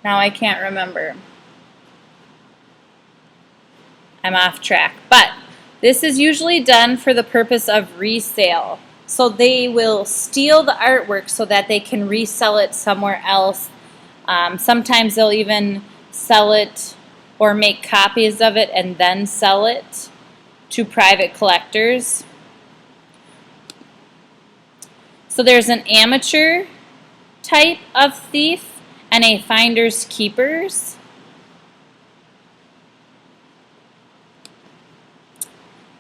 Now I can't remember. I'm off track. But this is usually done for the purpose of resale. So they will steal the artwork so that they can resell it somewhere else. Sometimes they'll even sell it or make copies of it and then sell it to private collectors. So there's an amateur type of thief and a finders keepers.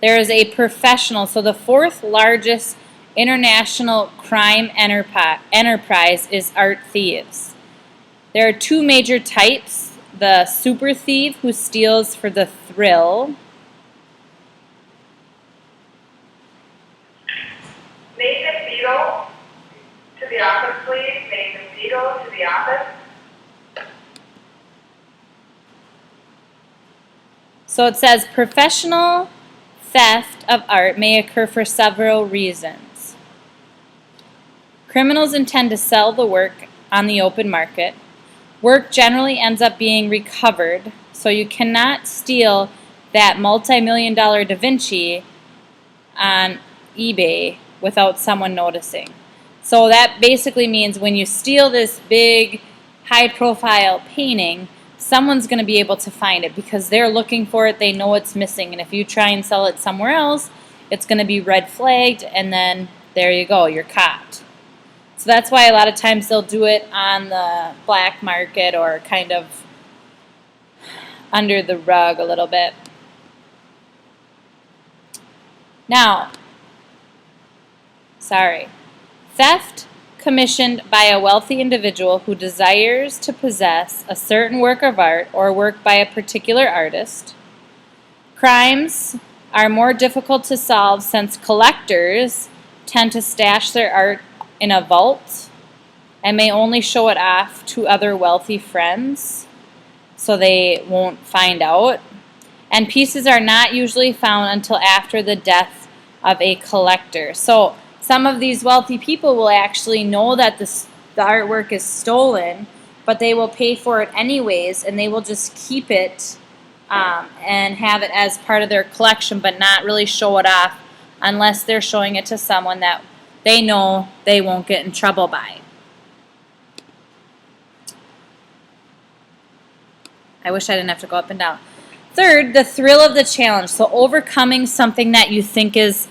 There is a professional, so the fourth largest international crime enterprise is art thieves. There are two major types: the super thief, who steals for the thrill. Nathan Beadle to the office, please. Nathan Beadle to the office. So it says professional theft of art may occur for several reasons. Criminals intend to sell the work on the open market. Work generally ends up being recovered, so you cannot steal that multi-million-dollar Da Vinci on eBay without someone noticing. So that basically means when you steal this big, high-profile painting, someone's going to be able to find it because they're looking for it, they know it's missing, and if you try and sell it somewhere else, it's going to be red flagged, and then there you go, you're caught. So that's why a lot of times they'll do it on the black market or kind of under the rug a little bit. Now, theft commissioned by a wealthy individual who desires to possess a certain work of art or work by a particular artist. Crimes are more difficult to solve since collectors tend to stash their art in a vault and may only show it off to other wealthy friends so they won't find out. And pieces are not usually found until after the death of a collector. So some of these wealthy people will actually know that the artwork is stolen, but they will pay for it anyways, and they will just keep it and have it as part of their collection, but not really show it off unless they're showing it to someone that they know they won't get in trouble by. I wish I didn't have to go up and down. Third, the thrill of the challenge. So overcoming something that you think is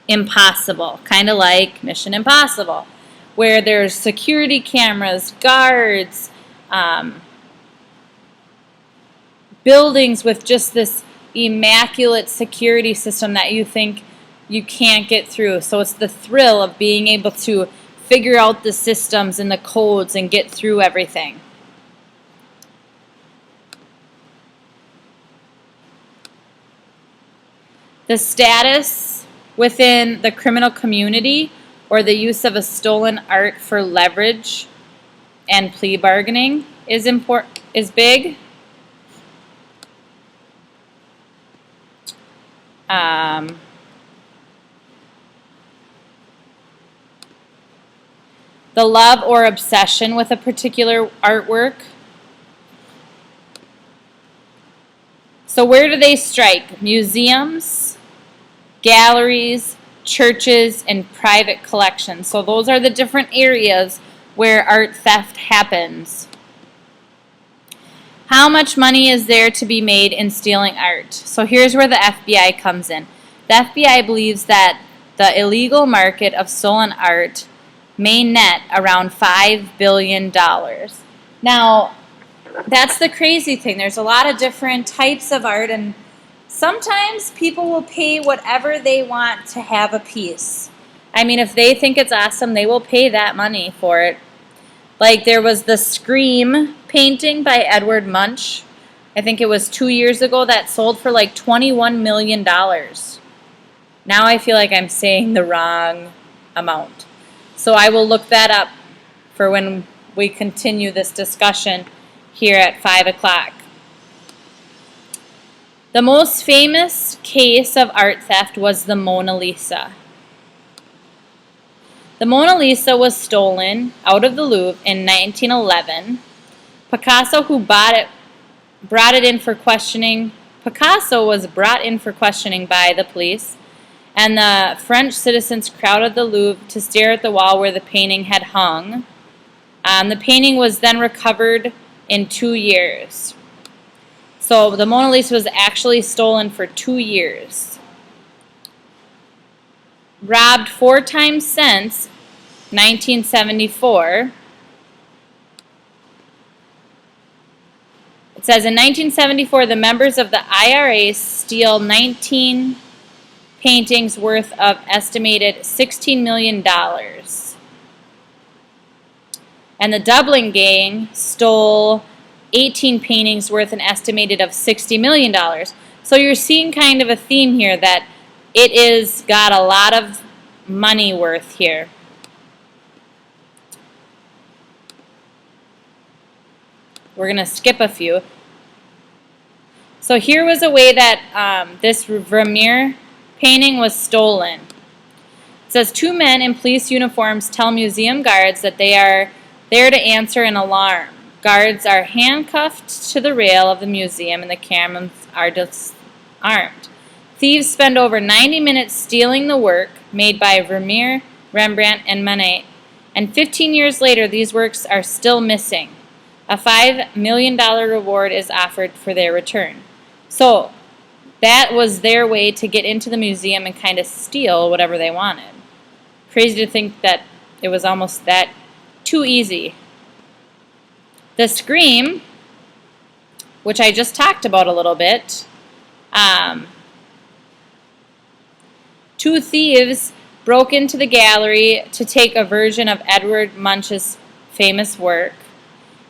impossible, kind of like Mission Impossible, where there's security cameras, guards, buildings with just this immaculate security system that you think you can't get through. So it's the thrill of being able to figure out the systems and the codes and get through everything. The status within the criminal community or the use of a stolen art for leverage and plea bargaining is big. The love or obsession with a particular artwork. So where do they strike? Museums, galleries, churches, and private collections. So those are the different areas where art theft happens. How much money is there to be made in stealing art? So here's where the FBI comes in. The FBI believes that the illegal market of stolen art may net around $5 billion. Now, that's the crazy thing. There's a lot of different types of art, and sometimes people will pay whatever they want to have a piece. I mean, if they think it's awesome, they will pay that money for it. Like there was the Scream painting by Edward Munch. I think it was 2 years ago that sold for like $21 million. Now I feel like I'm saying the wrong amount. So I will look that up for when we continue this discussion here at 5 o'clock. The most famous case of art theft was the Mona Lisa. The Mona Lisa was stolen out of the Louvre in 1911 Picasso, who brought it in for questioning. Picasso was brought in for questioning by the police, and the French citizens crowded the Louvre to stare at the wall where the painting had hung. The painting was then recovered in 2 years. So the Mona Lisa was actually stolen for 2 years. Robbed 4 times since 1974. It says in 1974, the members of the IRA steal 19 paintings worth of estimated $16 million. And the Dublin gang stole 18 paintings worth an estimated of $60 million. So you're seeing kind of a theme here that it is got a lot of money worth here. We're going to skip a few. So here was a way that this Vermeer painting was stolen. It says 2 men in police uniforms tell museum guards that they are there to answer an alarm. Guards are handcuffed to the rail of the museum and the cameras are disarmed. Thieves spend over 90 minutes stealing the work made by Vermeer, Rembrandt, and Monet, and 15 years later these works are still missing. A $5 million reward is offered for their return. So that was their way to get into the museum and kind of steal whatever they wanted. Crazy to think that it was almost that too easy. The Scream, which I just talked about a little bit, 2 thieves broke into the gallery to take a version of Edvard Munch's famous work.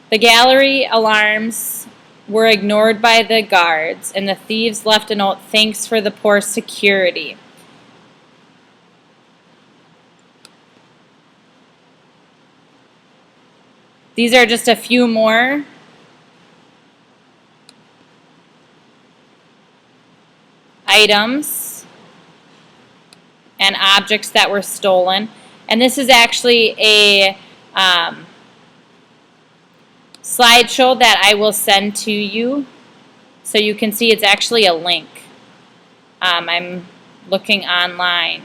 The gallery alarms were ignored by the guards, and the thieves left a note, "Thanks for the poor security." These are just a few more. Items and objects that were stolen. And this is actually a slideshow that I will send to you so you can see it's actually a link. I'm looking online.